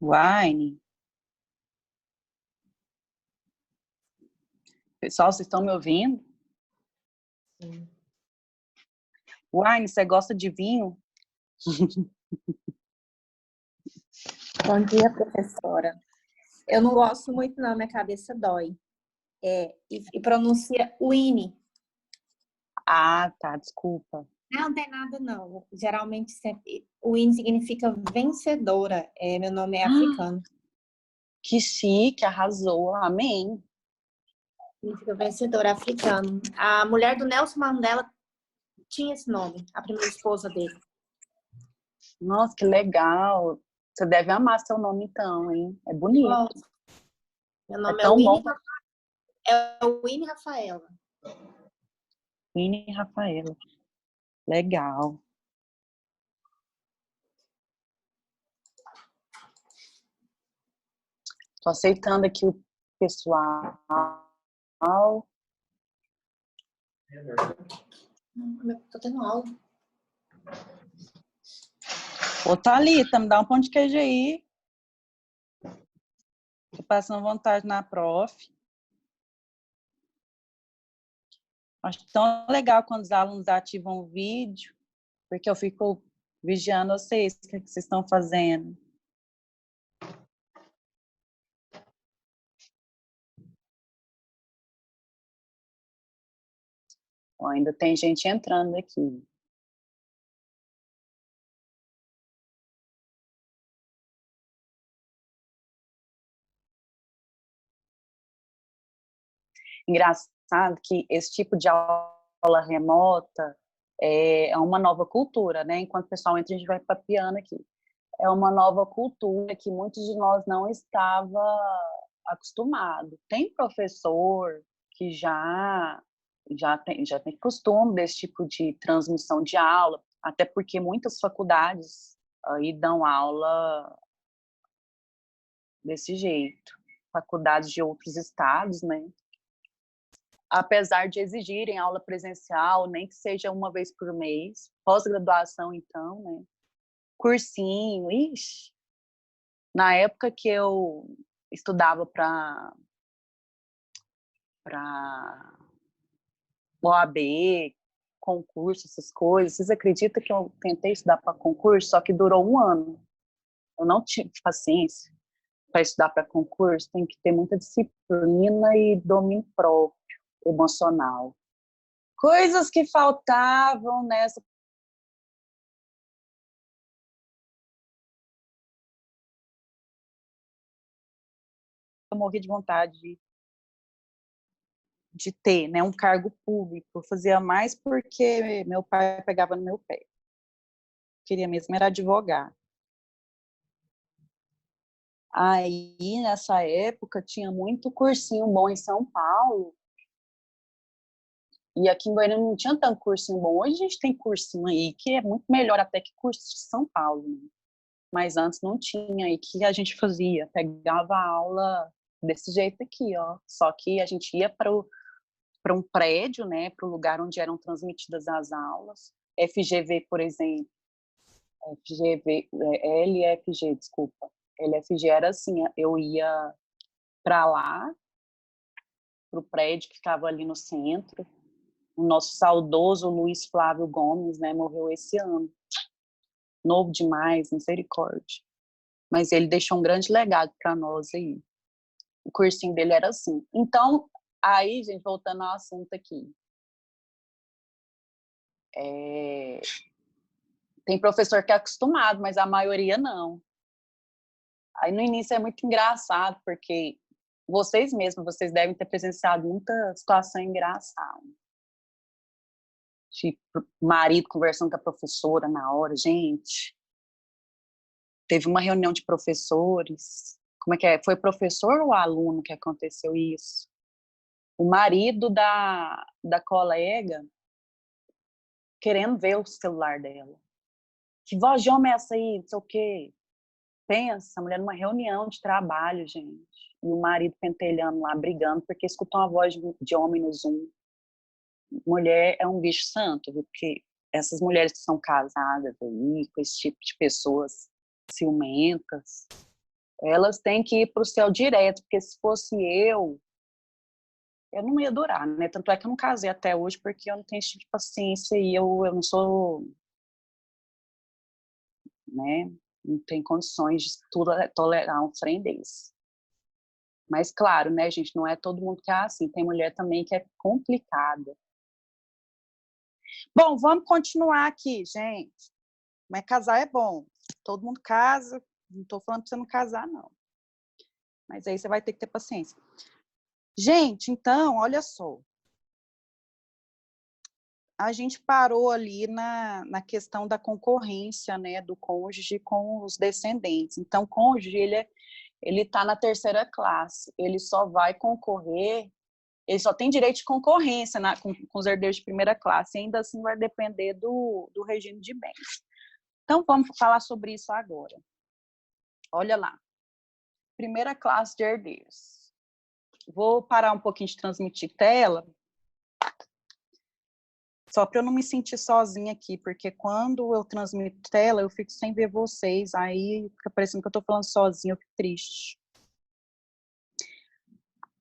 Wine. Pessoal, vocês estão me ouvindo? Sim. Wine, você gosta de vinho? Bom dia, professora. Eu não gosto muito, não, minha cabeça dói. E pronuncia Winnie. Ah, tá, desculpa. Não tem nada, não. Geralmente, Winnie significa vencedora. Meu nome é africano. Que chique, arrasou, amém. Significa vencedora, africano. A mulher do Nelson Mandela tinha esse nome, a primeira esposa dele. Nossa, que legal. Você deve amar seu nome então, hein? É bonito. Meu É nome tão bom. é Winnie Rafaela. Winnie Rafaela. Legal. Tô aceitando aqui o pessoal. Tô tendo aula. Ô, Thalita, me dá um pão de queijo aí. Tô passando vontade na prof. Acho tão legal quando os alunos ativam o vídeo, porque eu fico vigiando vocês, o que vocês estão fazendo. Ó, ainda tem gente entrando aqui. Engraçado que esse tipo de aula remota é uma nova cultura, né? Enquanto o pessoal entra, a gente vai papeando aqui. É uma nova cultura que muitos de nós não estava acostumado. Tem professor que já tem costume desse tipo de transmissão de aula, até porque muitas faculdades aí dão aula desse jeito. Faculdades de outros estados, né? Apesar de exigirem aula presencial, nem que seja uma vez por mês, pós-graduação, então, né? Cursinho, ixi. Na época que eu estudava para OAB, concurso, essas coisas, vocês acreditam que eu tentei estudar para concurso, só que durou um ano. Eu não tive paciência para estudar para concurso, tem que ter muita disciplina e domínio próprio, emocional. Coisas que faltavam nessa. Eu morri de vontade de ter, né, um cargo público. Eu fazia mais porque meu pai pegava no meu pé. Queria mesmo era advogar. Aí, nessa época, tinha muito cursinho bom em São Paulo. E aqui em Goiânia não tinha tanto cursinho bom. Hoje a gente tem cursinho aí que é muito melhor até que curso de São Paulo, né? Mas antes não tinha. E o que a gente fazia? Pegava a aula desse jeito aqui, ó. Só que a gente ia para um prédio, né? Para o lugar onde eram transmitidas as aulas. FGV, por exemplo. LFG, desculpa. LFG era assim, eu ia para lá, para o prédio que ficava ali no centro. O nosso saudoso Luiz Flávio Gomes, né, morreu esse ano. Novo demais, misericórdia. Mas ele deixou um grande legado para nós aí. O cursinho dele era assim. Então, aí, gente, voltando ao assunto aqui. Tem professor que é acostumado, mas a maioria não. Aí no início é muito engraçado, porque vocês mesmos, vocês devem ter presenciado muita situação engraçada. Tipo, marido conversando com a professora na hora, gente. Teve uma reunião de professores. Como é que é? Foi professor ou aluno que aconteceu isso? O marido da colega querendo ver o celular dela. Que voz de homem é essa aí? Não sei o quê. Pensa, a mulher numa reunião de trabalho, gente. E o marido pentelhando lá, brigando, porque escutou uma voz de homem no Zoom. Mulher é um bicho santo, viu? Porque essas mulheres que são casadas aí, com esse tipo de pessoas ciumentas, Elas têm que ir para o céu direto, porque se fosse eu não ia durar, né? Tanto é que eu não casei até hoje, porque eu não tenho esse tipo de paciência e eu não sou, né? Não tenho condições de tolerar um trem desse. Mas, claro, né, gente, não é todo mundo que é assim. Tem mulher também que é complicada. Bom, vamos continuar aqui, gente. Mas casar é bom. Todo mundo casa. Não estou falando para você não casar, não. Mas aí você vai ter que ter paciência. Gente, então, olha só. A gente parou ali na questão da concorrência, né, do cônjuge com os descendentes. Então, o cônjuge, ele está na terceira classe. Ele só vai concorrer, ele só tem direito de concorrência com os herdeiros de primeira classe. Ainda assim, vai depender do regime de bens. Então, vamos falar sobre isso agora. Olha lá. Primeira classe de herdeiros. Vou parar um pouquinho de transmitir tela, só para eu não me sentir sozinha aqui, porque quando eu transmito tela, eu fico sem ver vocês, aí fica parecendo que eu estou falando sozinha, eu fico triste.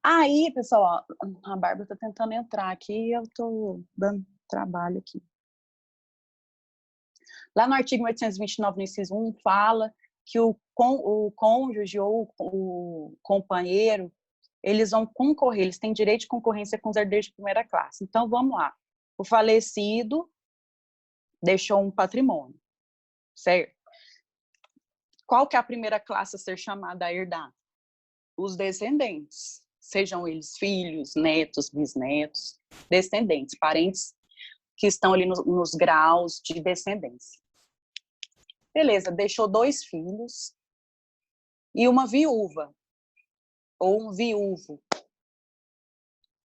Aí, pessoal, a Bárbara está tentando entrar aqui e eu estou dando trabalho aqui. Lá no artigo 829, no inciso 1, fala que o cônjuge ou o companheiro, eles vão concorrer, eles têm direito de concorrência com os herdeiros de primeira classe. Então, vamos lá. O falecido deixou um patrimônio, certo? Qual que é a primeira classe a ser chamada a herdar? Os descendentes, sejam eles filhos, netos, bisnetos, descendentes, parentes que estão ali nos graus de descendência. Beleza, deixou 2 filhos e uma viúva, ou um viúvo.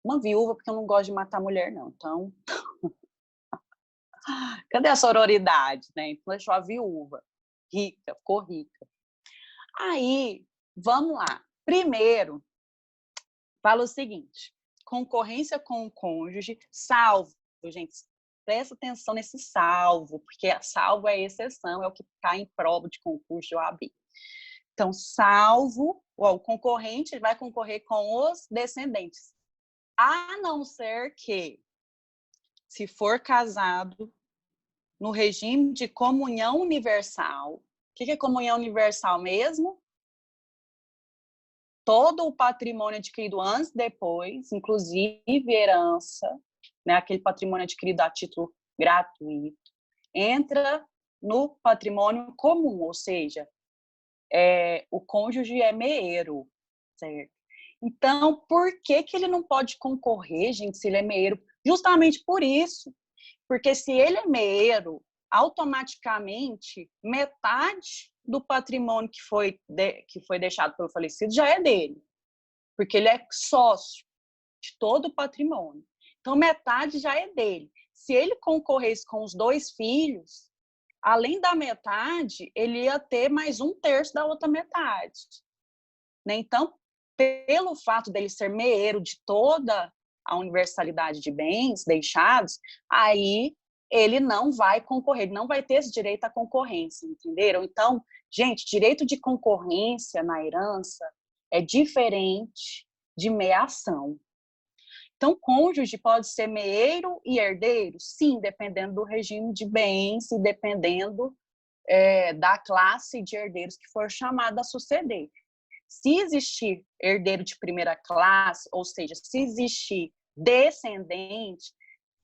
Uma viúva, porque eu não gosto de matar mulher, não. Então, cadê a sororidade, né? Então, deixou a viúva. Rica, ficou rica. Aí, vamos lá. Primeiro, fala o seguinte: concorrência com o cônjuge, salvo, gente, presta atenção nesse salvo, porque a salvo é a exceção, é o que está em prova de concurso de OAB. Então, salvo, o concorrente vai concorrer com os descendentes, a não ser que, se for casado no regime de comunhão universal. O que é comunhão universal mesmo? Todo o patrimônio adquirido antes e depois, inclusive herança, né, aquele patrimônio adquirido a título gratuito, entra no patrimônio comum, ou seja, o cônjuge é meeiro, certo? Então, por que ele não pode concorrer, gente, se ele é meeiro? Justamente por isso, porque se ele é meeiro, automaticamente metade do patrimônio que foi deixado pelo falecido já é dele, porque ele é sócio de todo o patrimônio. Então, metade já é dele. Se ele concorresse com os 2 filhos, além da metade, ele ia ter mais 1/3 da outra metade. Né? Então, pelo fato dele ser meeiro de toda a universalidade de bens deixados, aí ele não vai concorrer, ele não vai ter esse direito à concorrência, entenderam? Então, gente, direito de concorrência na herança é diferente de meação. Então, cônjuge pode ser meeiro e herdeiro? Sim, dependendo do regime de bens e dependendo da classe de herdeiros que for chamada a suceder. Se existir herdeiro de primeira classe, ou seja, se existir descendente,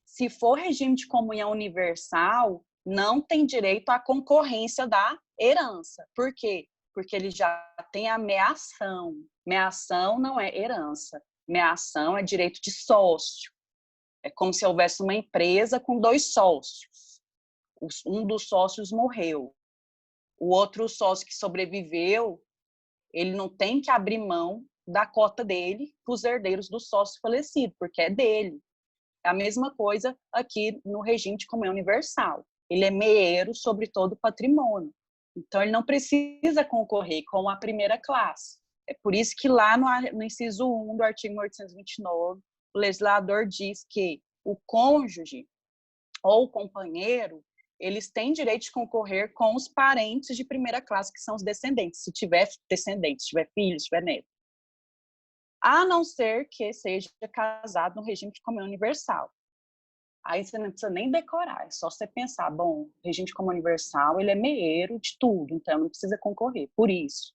se for regime de comunhão universal, não tem direito à concorrência da herança. Por quê? Porque ele já tem a meação. Meação não é herança. Meação é direito de sócio. É como se houvesse uma empresa com 2 sócios. Um dos sócios morreu. O outro sócio que sobreviveu, ele não tem que abrir mão da cota dele para os herdeiros do sócio falecido, porque é dele. É a mesma coisa aqui no regime de comunhão universal. Ele é meeiro sobre todo o patrimônio. Então, ele não precisa concorrer com a primeira classe. É por isso que lá no inciso 1 do artigo 829, o legislador diz que o cônjuge ou o companheiro, eles têm direito de concorrer com os parentes de primeira classe, que são os descendentes, se tiver descendentes, se tiver filhos, se tiver neto. A não ser que seja casado no regime de comunhão universal. Aí você não precisa nem decorar, é só você pensar, bom, o regime de comunhão universal, ele é meeiro de tudo, então não precisa concorrer, por isso.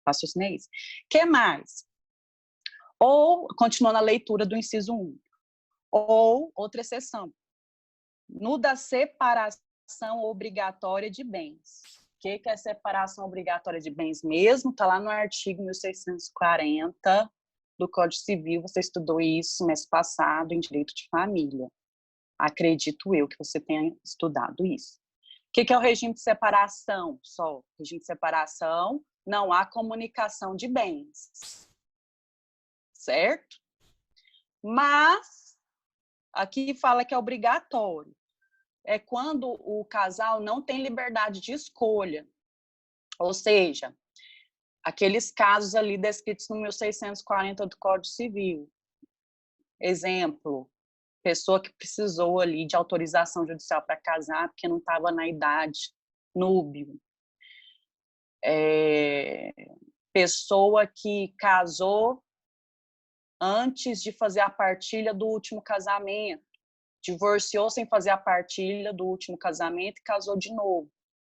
Raciocínio é isso. O que mais? Ou, continuando a leitura do inciso 1, ou, outra exceção, no da separação obrigatória de bens. O que é separação obrigatória de bens mesmo? Está lá no artigo 1640 do Código Civil, você estudou isso mês passado em Direito de Família. Acredito eu que você tenha estudado isso. O que é o regime de separação? Só regime de separação, não há comunicação de bens. Certo? Mas, aqui fala que é obrigatório. É quando o casal não tem liberdade de escolha. Ou seja, aqueles casos ali descritos no 1640 do Código Civil. Exemplo, pessoa que precisou ali de autorização judicial para casar porque não estava na idade núbio. Pessoa que casou antes de fazer a partilha do último casamento, divorciou sem fazer a partilha do último casamento e casou de novo.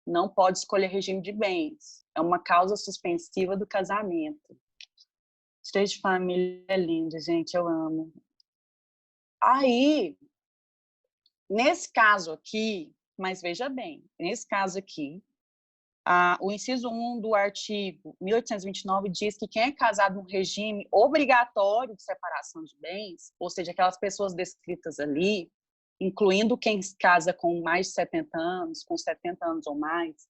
Não pode escolher regime de bens. É uma causa suspensiva do casamento. Direito de família é lindo, gente, eu amo. Aí, nesse caso aqui, mas veja bem, nesse caso aqui, o inciso 1 do artigo 1829 diz que quem é casado num regime obrigatório de separação de bens, ou seja, aquelas pessoas descritas ali, incluindo quem casa com mais de 70 anos, com 70 anos ou mais.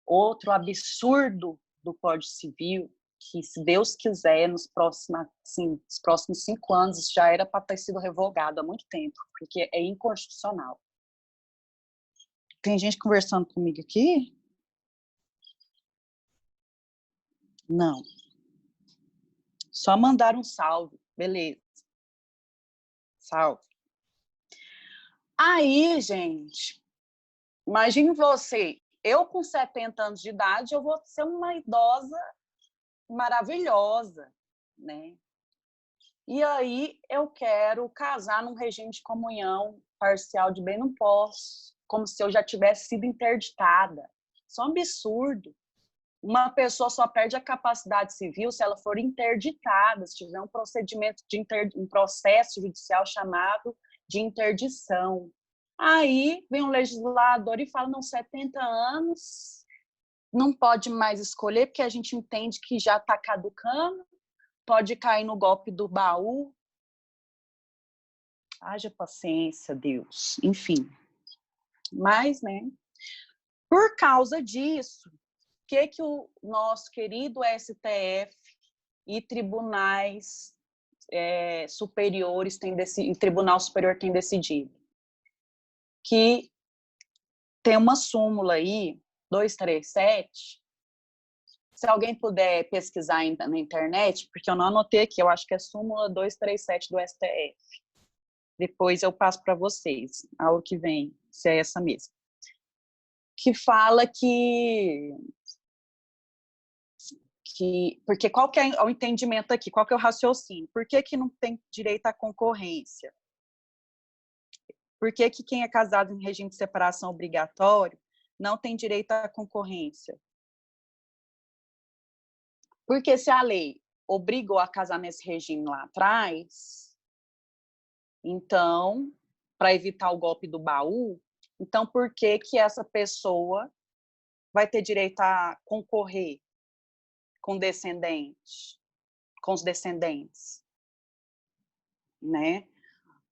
Outro absurdo do Código Civil, que, se Deus quiser, nos próximos 5 anos, isso já era para ter sido revogado há muito tempo, porque é inconstitucional. Tem gente conversando comigo aqui? Não. Só mandar um salve. Beleza. Salve. Aí, gente, imagine você, eu com 70 anos de idade, eu vou ser uma idosa maravilhosa, né? E aí eu quero casar num regime de comunhão parcial de bem, não posso, como se eu já tivesse sido interditada. Isso é um absurdo. Uma pessoa só perde a capacidade civil se ela for interditada, se tiver um procedimento um processo judicial chamado de interdição. Aí vem um legislador e fala, não, 70 anos, não pode mais escolher, porque a gente entende que já está caducando, pode cair no golpe do baú. Haja paciência, Deus. Enfim. Mas, né, por causa disso, que o nosso querido STF e tribunais superiores e Tribunal Superior tem decidido? Que tem uma súmula aí, 237, se alguém puder pesquisar na internet, porque eu não anotei aqui, eu acho que é súmula 237 do STF. Depois eu passo para vocês, ao que vem, se é essa mesmo. Que fala porque qual que é o entendimento aqui, qual que é o raciocínio? Por que não tem direito à concorrência? Por que quem é casado em regime de separação obrigatório não tem direito à concorrência? Porque se a lei obrigou a casar nesse regime lá atrás, então, para evitar o golpe do baú, então por que essa pessoa vai ter direito a concorrer com os descendentes, né?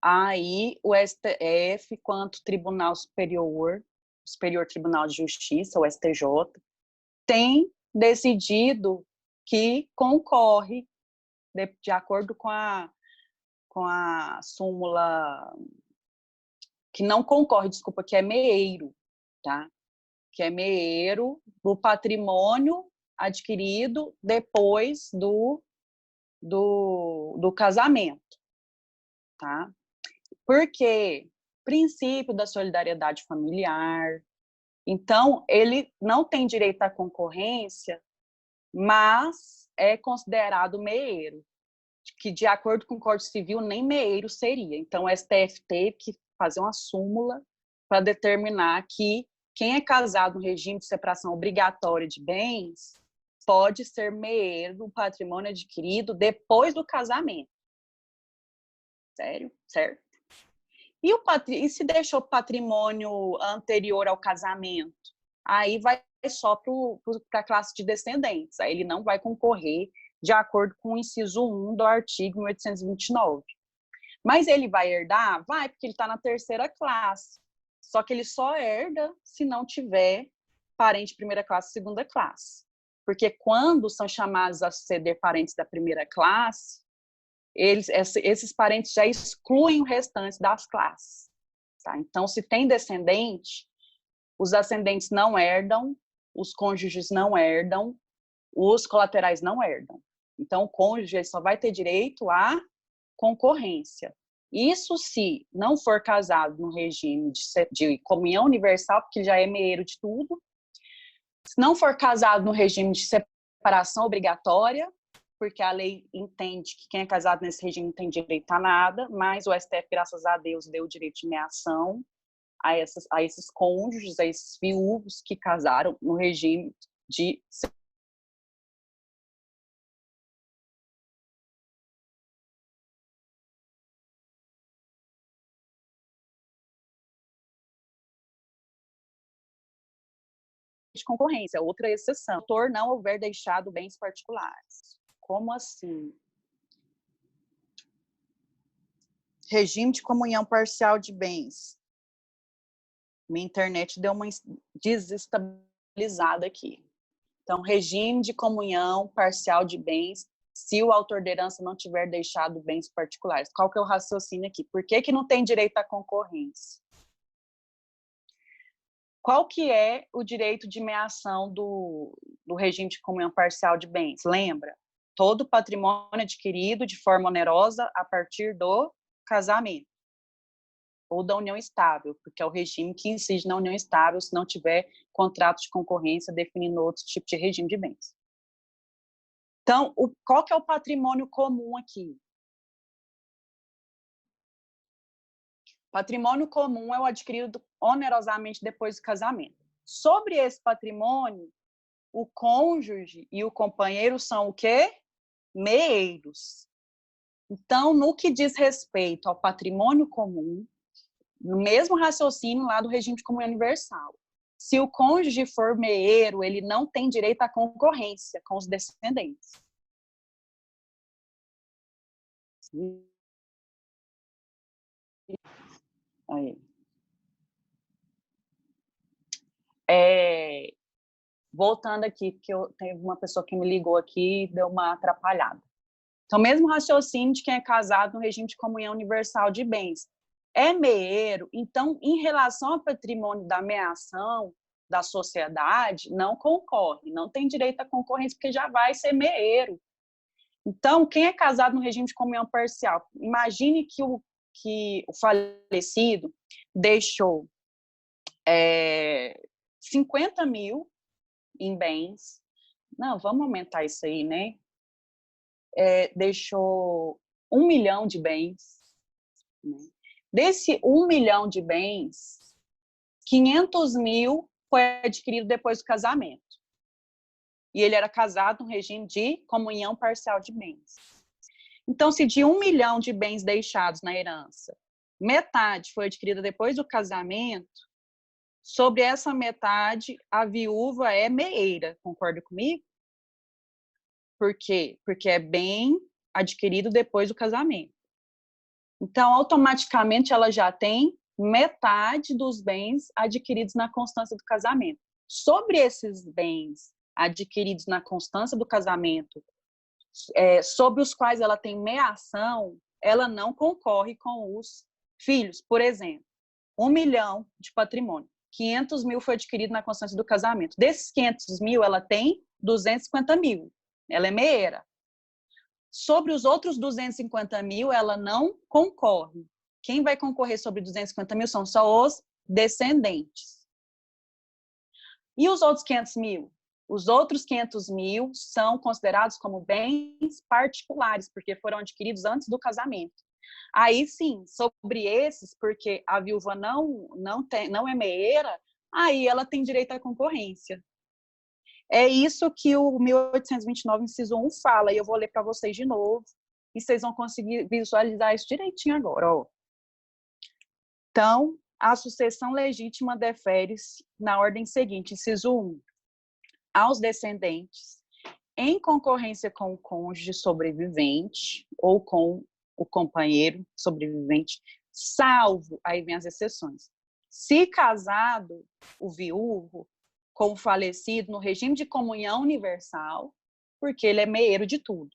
Aí o STF, quanto Tribunal Superior Tribunal de Justiça, o STJ, tem decidido que concorre, de acordo com a súmula, que não concorre, desculpa, que é meeiro, tá? Que é meeiro do patrimônio adquirido depois do casamento, tá? Por quê? princípio da solidariedade familiar. Então, ele não tem direito à concorrência, mas é considerado meeiro, que, de acordo com o Código Civil, nem meeiro seria. Então, o STF teve que fazer uma súmula para determinar que quem é casado no regime de separação obrigatória de bens pode ser meeiro do patrimônio adquirido depois do casamento. Sério? Certo? E se deixou patrimônio anterior ao casamento? Aí vai só para a classe de descendentes. Aí ele não vai concorrer de acordo com o inciso 1 do artigo 1829. Mas ele vai herdar? Vai, porque ele está na terceira classe. Só que ele só herda se não tiver parente de primeira classe e segunda classe. Porque quando são chamados a suceder parentes da primeira classe, esses parentes já excluem o restante das classes. Tá? Então, se tem descendente, os ascendentes não herdam, os cônjuges não herdam, os colaterais não herdam. Então, o cônjuge só vai ter direito à concorrência. Isso se não for casado no regime de comunhão universal, porque já é meeiro de tudo. Se não for casado no regime de separação obrigatória, porque a lei entende que quem é casado nesse regime não tem direito a nada, mas o STF, graças a Deus, deu o direito de meação a esses cônjuges, a esses viúvos que casaram no regime de concorrência, outra exceção. O autor não houver deixado bens particulares. Como assim? Regime de comunhão parcial de bens. Minha internet deu uma desestabilizada aqui. Então, regime de comunhão parcial de bens, se o autor da herança não tiver deixado bens particulares. Qual que é o raciocínio aqui? Por que não tem direito à concorrência? Qual que é o direito de meação do regime de comunhão parcial de bens? Lembra? Todo patrimônio adquirido de forma onerosa a partir do casamento ou da união estável, porque é o regime que incide na união estável se não tiver contrato de concorrência definindo outro tipo de regime de bens. Então, qual que é o patrimônio comum aqui? Patrimônio comum é o adquirido onerosamente depois do casamento. Sobre esse patrimônio, o cônjuge e o companheiro são o quê? Meeiros. Então, no que diz respeito ao patrimônio comum, no mesmo raciocínio lá do regime de comunhão universal, se o cônjuge for meeiro, ele não tem direito à concorrência com os descendentes. Aí. Voltando aqui, porque teve uma pessoa que me ligou aqui e deu uma atrapalhada. Então, mesmo raciocínio de quem é casado no regime de comunhão universal de bens. É meeiro, então, em relação ao patrimônio da meação da sociedade, não concorre, não tem direito à concorrência, porque já vai ser meeiro. Então, quem é casado no regime de comunhão parcial, imagine que o falecido deixou 50 mil em bens. Não, vamos aumentar isso aí, né? Deixou 1 milhão de bens. Né? Desse 1 milhão de bens, 500 mil foi adquirido depois do casamento. E ele era casado no regime de comunhão parcial de bens. Então, se de 1 milhão de bens deixados na herança, metade foi adquirida depois do casamento, sobre essa metade, a viúva é meeira. Concorda comigo? Por quê? Porque é bem adquirido depois do casamento. Então, automaticamente, ela já tem metade dos bens adquiridos na constância do casamento. Sobre esses bens adquiridos na constância do casamento, sobre os quais ela tem meação, ela não concorre com os filhos. Por exemplo, 1 milhão de patrimônio, 500 mil foi adquirido na constância do casamento. Desses 500 mil, ela tem 250 mil. Ela é meeira. Sobre os outros 250 mil, ela não concorre. Quem vai concorrer sobre 250 mil são só os descendentes. E os outros 500 mil? Os outros 500 mil são considerados como bens particulares, porque foram adquiridos antes do casamento. Aí sim, sobre esses, porque a viúva não é meeira, aí ela tem direito à concorrência. É isso que o 1829, inciso 1, fala, e eu vou ler para vocês de novo, e vocês vão conseguir visualizar isso direitinho agora. Ó. Então, a sucessão legítima defere-se na ordem seguinte, inciso 1, aos descendentes, em concorrência com o cônjuge sobrevivente ou com o companheiro sobrevivente, salvo, aí vem as exceções, se casado o viúvo com o falecido no regime de comunhão universal, porque ele é meeiro de tudo,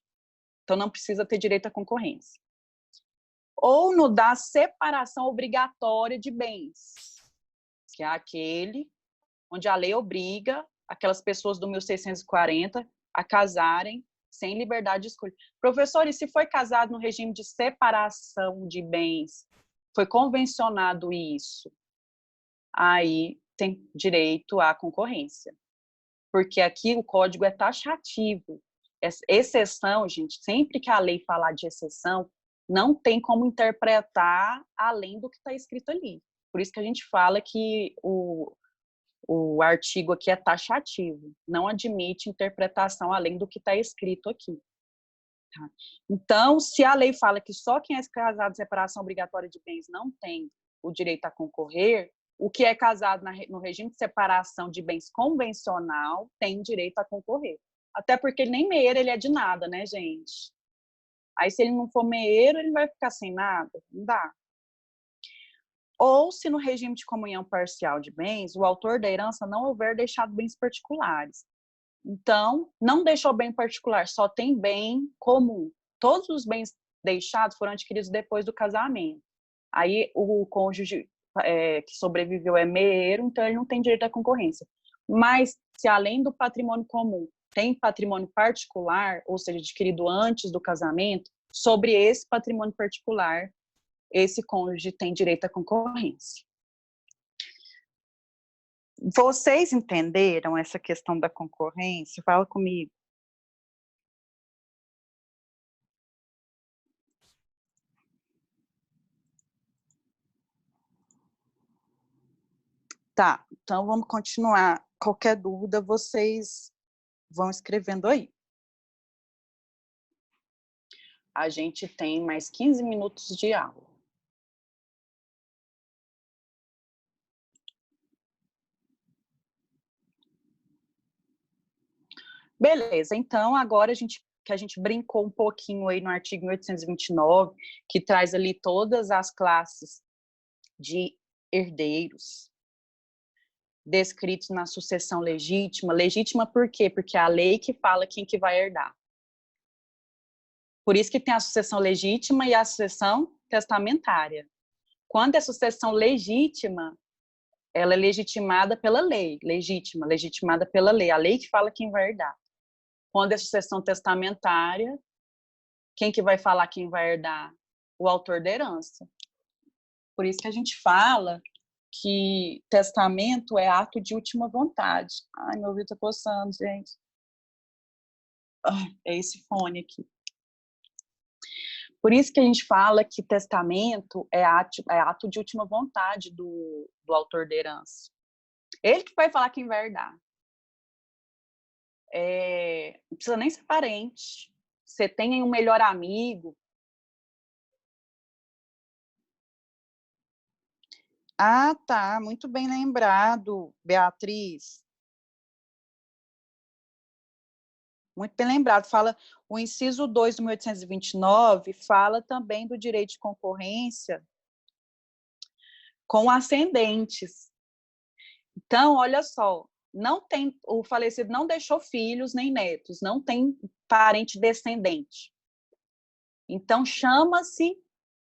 então não precisa ter direito à concorrência. Ou no da separação obrigatória de bens, que é aquele onde a lei obriga aquelas pessoas do 1640 a casarem sem liberdade de escolha. Professor, e se foi casado no regime de separação de bens, foi convencionado isso, aí tem direito à concorrência. Porque aqui o código é taxativo. Exceção, gente, sempre que a lei falar de exceção, não tem como interpretar além do que está escrito ali. Por isso que a gente fala que o artigo aqui é taxativo, não admite interpretação além do que está escrito aqui. Tá? Então, se a lei fala que só quem é casado em separação obrigatória de bens não tem o direito a concorrer, o que é casado no regime de separação de bens convencional tem direito a concorrer. Até porque nem meeiro ele é de nada, né, gente? Aí, se ele não for meeiro, ele vai ficar sem nada? Não dá. Ou se no regime de comunhão parcial de bens, o autor da herança não houver deixado bens particulares. Então, não deixou bem particular, só tem bem comum. Todos os bens deixados foram adquiridos depois do casamento. Aí o cônjuge que sobreviveu é meeiro, então ele não tem direito à concorrência. Mas se além do patrimônio comum tem patrimônio particular, ou seja, adquirido antes do casamento, sobre esse patrimônio particular, esse cônjuge tem direito à concorrência. Vocês entenderam essa questão da concorrência? Fala comigo. Tá, então vamos continuar. Qualquer dúvida, vocês vão escrevendo aí. A gente tem mais 15 minutos de aula. Beleza, então agora a gente brincou um pouquinho aí no artigo 1829, que traz ali todas as classes de herdeiros descritos na sucessão legítima. Legítima por quê? Porque é a lei que fala quem que vai herdar. Por isso que tem a sucessão legítima e a sucessão testamentária. Quando é sucessão legítima, ela é legitimada pela lei, legitimada pela lei, a lei que fala quem vai herdar. Quando é sucessão testamentária, quem que vai falar quem vai herdar? O autor da herança. Por isso que a gente fala que testamento é ato de última vontade. Ai, meu ouvido tá coçando, gente. É esse fone aqui. Por isso que a gente fala que testamento é ato de última vontade do autor da herança. Ele que vai falar quem vai herdar. Não precisa nem ser parente. Você tem um melhor amigo. Ah, tá. Muito bem lembrado, Beatriz. Muito bem lembrado. Fala, o inciso 2 do 1829 fala também do direito de concorrência com ascendentes. Então, olha só, o falecido não deixou filhos nem netos, não tem parente descendente. Então, chama-se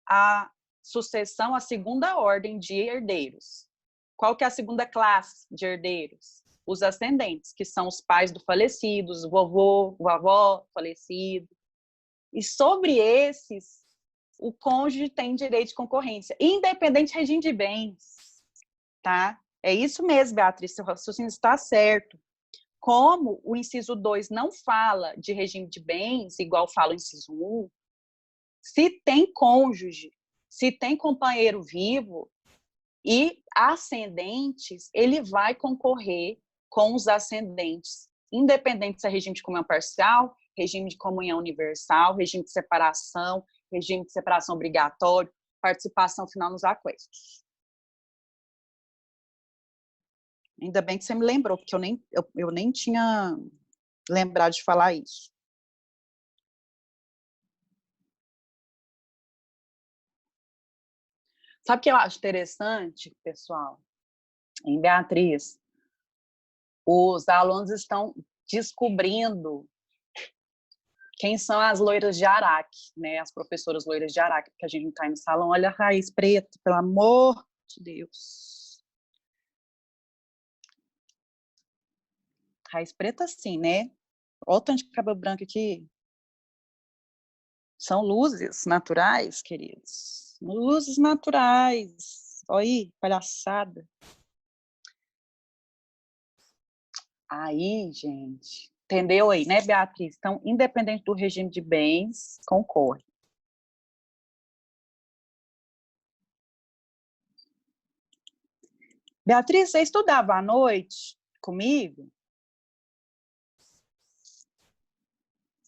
a sucessão a segunda ordem de herdeiros. Qual que é a segunda classe de herdeiros? Os ascendentes, que são os pais do falecido, o vovô, a avó falecido. E sobre esses o cônjuge tem direito de concorrência, independente do regime de bens, tá? É isso mesmo, Beatriz, seu raciocínio está certo. Como o inciso 2 não fala de regime de bens, igual fala o inciso 1, se tem cônjuge, se tem companheiro vivo e ascendentes, ele vai concorrer com os ascendentes, independente se é regime de comunhão parcial, regime de comunhão universal, regime de separação obrigatório, participação final nos aquestos. Ainda bem que você me lembrou, porque eu nem tinha lembrado de falar isso. Sabe o que eu acho interessante, pessoal? Em Beatriz, os alunos estão descobrindo quem são as loiras de Araque, né? As professoras loiras de Araque, porque a gente não está aí no salão, olha a raiz preta, pelo amor de Deus. Raiz preta sim, né? Olha o tanto de cabelo branco aqui. São luzes naturais, queridos. Luzes naturais. Olha aí, palhaçada. Aí, gente, entendeu aí, né, Beatriz? Então, independente do regime de bens, concorre. Beatriz, você estudava à noite comigo?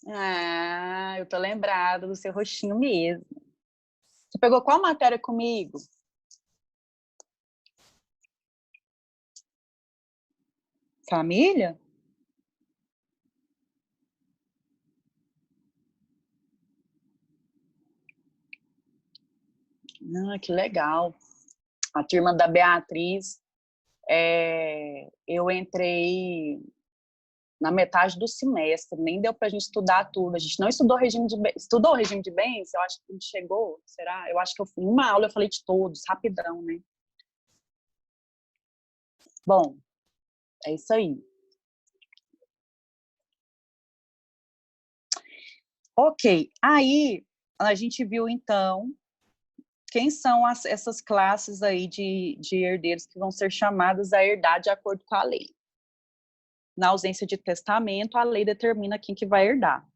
Ah, eu tô lembrada do seu rostinho mesmo. Você pegou qual matéria comigo? Família? Ah, que legal. A turma da Beatriz, eu entrei na metade do semestre, nem deu para a gente estudar tudo. A gente não estudou regime de bens. Estudou o regime de bens? Eu acho que a gente chegou, será? Eu acho que em uma aula eu falei de todos, rapidão, né? Bom, é isso aí. Ok, aí a gente viu, então, quem são essas classes aí de herdeiros que vão ser chamadas a herdar de acordo com a lei. Na ausência de testamento, a lei determina quem que vai herdar.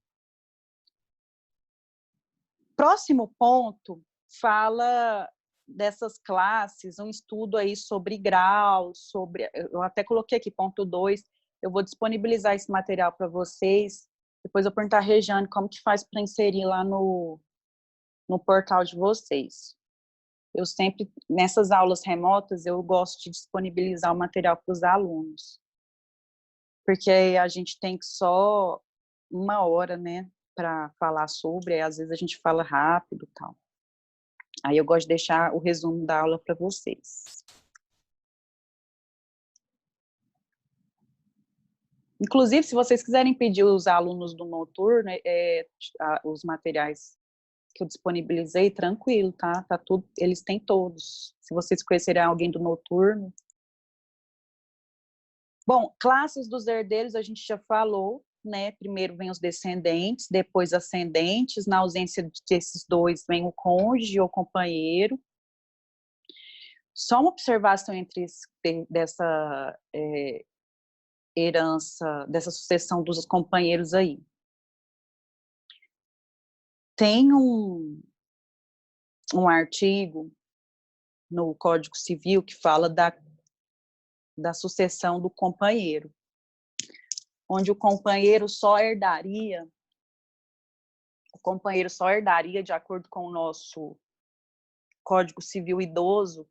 Próximo ponto fala dessas classes, um estudo aí sobre graus, eu até coloquei aqui, ponto 2, eu vou disponibilizar esse material para vocês, depois eu perguntar a Rejane como que faz para inserir lá no portal de vocês. Eu sempre, nessas aulas remotas, eu gosto de disponibilizar o material para os alunos, porque a gente tem só uma hora, né, para falar sobre, às vezes a gente fala rápido e tal. Aí eu gosto de deixar o resumo da aula para vocês. Inclusive, se vocês quiserem pedir os alunos do noturno, os materiais que eu disponibilizei, tranquilo, tá? Tá tudo, eles têm todos. Se vocês conhecerem alguém do noturno. Bom, classes dos herdeiros a gente já falou, né? Primeiro vem os descendentes, depois ascendentes. Na ausência desses dois, vem o cônjuge ou companheiro. Só uma observação dessa herança, dessa sucessão dos companheiros aí. Tem um artigo no Código Civil que fala da sucessão do companheiro, onde o companheiro só herdaria de acordo com o nosso Código Civil idoso,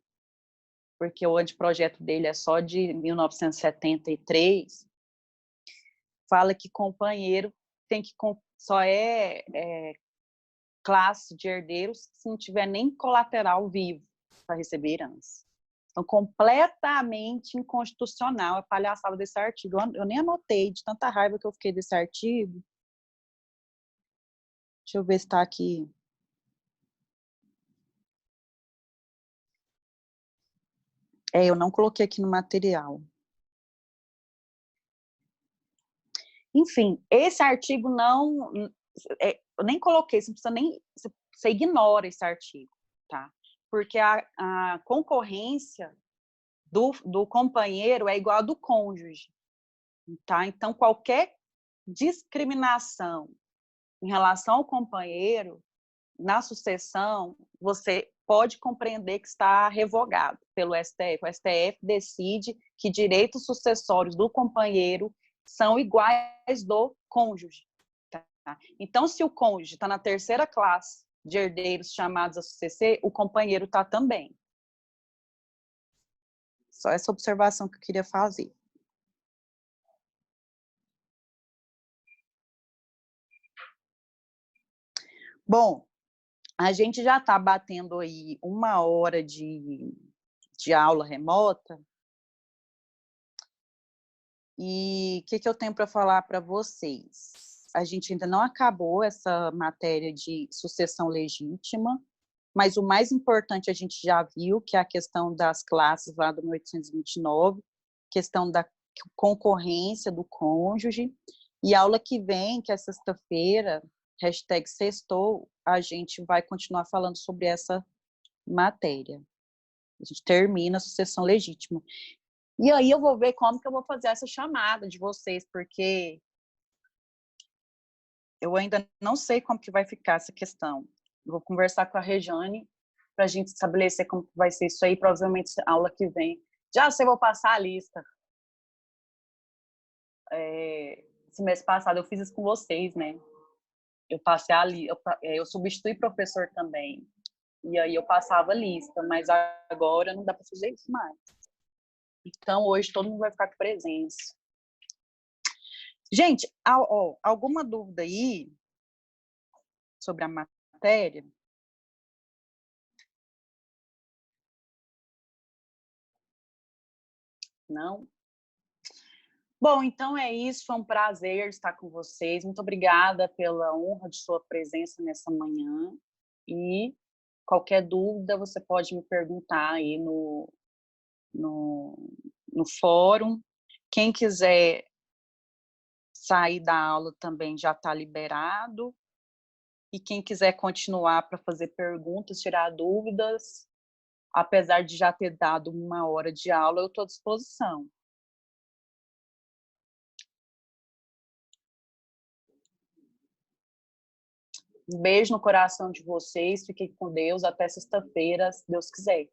porque o anteprojeto dele é só de 1973, fala que companheiro só classe de herdeiros se não tiver nem colateral vivo para receber herança. Então, completamente inconstitucional a palhaçada desse artigo. Eu nem anotei, de tanta raiva que eu fiquei desse artigo. Deixa eu ver se está aqui. Eu não coloquei aqui no material. Enfim, esse artigo não... eu nem coloquei, você você ignora esse artigo, tá? Porque a concorrência do companheiro é igual a do cônjuge, tá? Então, qualquer discriminação em relação ao companheiro, na sucessão, você pode compreender que está revogado pelo STF. O STF decide que direitos sucessórios do companheiro são iguais do cônjuge. Tá? Então, se o cônjuge está na terceira classe de herdeiros chamados a suceder, o companheiro está também. Só essa observação que eu queria fazer. Bom, a gente já está batendo aí 1 hora de aula remota. E o que eu tenho para falar para vocês? A gente ainda não acabou essa matéria de sucessão legítima, mas o mais importante a gente já viu, que é a questão das classes lá do 1829, questão da concorrência do cônjuge, e a aula que vem, que é sexta-feira, #sextou, a gente vai continuar falando sobre essa matéria. A gente termina a sucessão legítima. E aí eu vou ver como que eu vou fazer essa chamada de vocês, porque eu ainda não sei como que vai ficar essa questão. Eu vou conversar com a Rejane para a gente estabelecer como que vai ser isso aí, provavelmente a aula que vem. Já sei, vou passar a lista. Esse mês passado eu fiz isso com vocês, né? Eu passei eu substituí professor também. E aí eu passava a lista, mas agora não dá para fazer isso mais. Então, hoje todo mundo vai ficar com presença. Gente, alguma dúvida aí sobre a matéria? Não? Bom, então é isso. Foi um prazer estar com vocês. Muito obrigada pela honra de sua presença nessa manhã. E qualquer dúvida, você pode me perguntar aí no fórum. Quem quiser sair da aula também já está liberado. E quem quiser continuar para fazer perguntas, tirar dúvidas, apesar de já ter dado 1 hora de aula, eu estou à disposição. Um beijo no coração de vocês, fiquem com Deus, até sexta-feira, se Deus quiser.